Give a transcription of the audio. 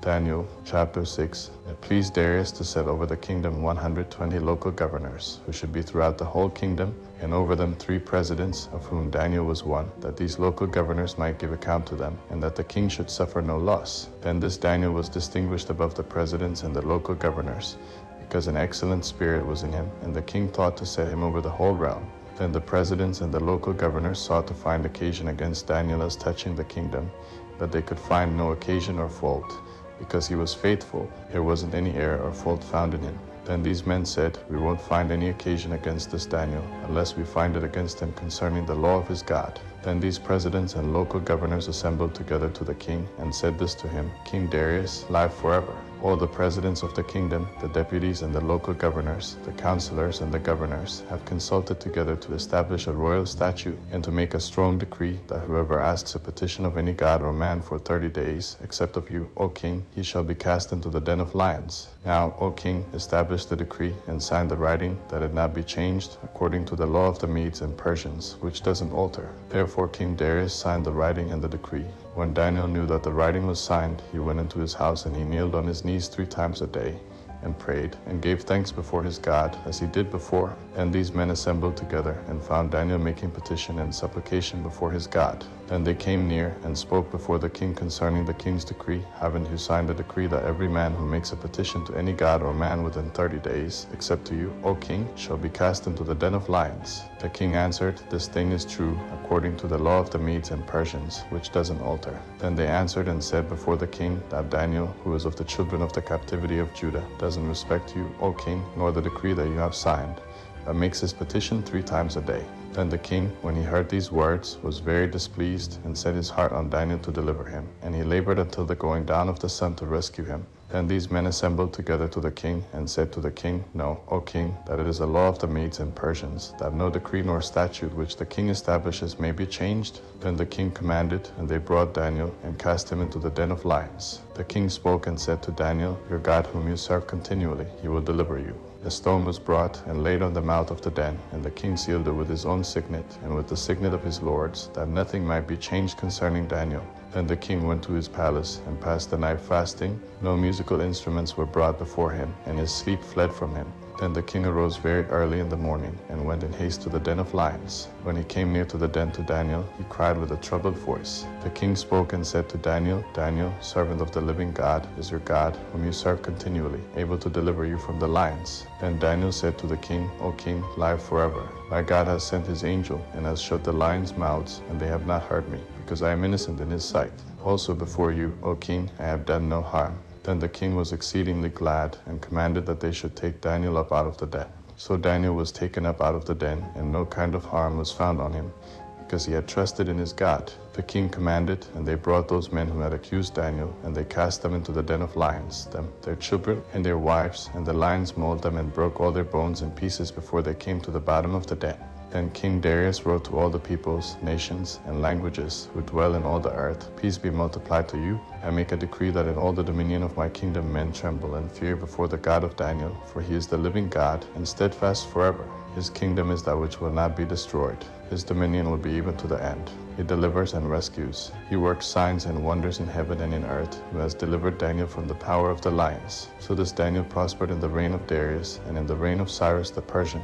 Daniel chapter 6. It pleased Darius to set over the kingdom 120 local governors, who should be throughout the whole kingdom, and over them 3 presidents, of whom Daniel was one, that these local governors might give account to them, and that the king should suffer no loss. Then this Daniel was distinguished above the presidents and the local governors, because an excellent spirit was in him, and the king thought to set him over the whole realm. Then the presidents and the local governors sought to find occasion against Daniel as touching the kingdom, but they could find no occasion or fault, because he was faithful. There wasn't any error or fault found in him. Then these men said, "We won't find any occasion against this Daniel, unless we find it against him concerning the law of his God." Then these presidents and local governors assembled together to the king, and said this to him, "King Darius, live forever. All the presidents of the kingdom, the deputies and the local governors, the counselors and the governors, have consulted together to establish a royal statute, and to make a strong decree that whoever asks a petition of any god or man for 30 days, except of you, O king, he shall be cast into the den of lions. Now, O king, establish the decree and sign the writing, that it not be changed, according to the law of the Medes and Persians, which doesn't alter." Therefore King Darius signed the writing and the decree. When Daniel knew that the writing was signed, he went into his house, and he kneeled on his knees 3 times a day, and prayed, and gave thanks before his God, as he did before. And these men assembled together, and found Daniel making petition and supplication before his God. Then they came near, and spoke before the king concerning the king's decree, having who signed a decree that every man who makes a petition to any god or man within 30 days, except to you, O king, shall be cast into the den of lions. The king answered, "This thing is true, according to the law of the Medes and Persians, which doesn't alter." Then they answered and said before the king, that Daniel, who is of the children of the captivity of Judah, doesn't respect you, O king, nor the decree that you have signed, but makes his petition 3 times a day. Then the king, when he heard these words, was very displeased, and set his heart on Daniel to deliver him. And he labored until the going down of the sun to rescue him. Then these men assembled together to the king, and said to the king, "Know, O king, that it is a law of the Medes and Persians, that no decree nor statute which the king establishes may be changed." Then the king commanded, and they brought Daniel, and cast him into the den of lions. The king spoke and said to Daniel, "Your God whom you serve continually, he will deliver you." A stone was brought and laid on the mouth of the den, and the king sealed it with his own signet, and with the signet of his lords, that nothing might be changed concerning Daniel. Then the king went to his palace, and passed the night fasting. No musical instruments were brought before him, and his sleep fled from him. Then the king arose very early in the morning, and went in haste to the den of lions. When he came near to the den to Daniel, he cried with a troubled voice. The king spoke and said to Daniel, "Daniel, servant of the living God, is your God, whom you serve continually, able to deliver you from the lions?" Then Daniel said to the king, "O king, live forever. My God has sent his angel, and has shut the lions' mouths, and they have not hurt me, because I am innocent in his sight. Also before you, O king, I have done no harm." Then the king was exceedingly glad, and commanded that they should take Daniel up out of the den. So Daniel was taken up out of the den, and no kind of harm was found on him, because he had trusted in his God. The king commanded, and they brought those men who had accused Daniel, and they cast them into the den of lions, them, their children, and their wives, and the lions mauled them and broke all their bones in pieces before they came to the bottom of the den. Then King Darius wrote to all the peoples, nations, and languages who dwell in all the earth, "Peace be multiplied to you. I make a decree that in all the dominion of my kingdom men tremble and fear before the God of Daniel, for he is the living God, and steadfast forever. His kingdom is that which will not be destroyed. His dominion will be even to the end. He delivers and rescues. He works signs and wonders in heaven and in earth, who has delivered Daniel from the power of the lions." So this Daniel prospered in the reign of Darius, and in the reign of Cyrus the Persian.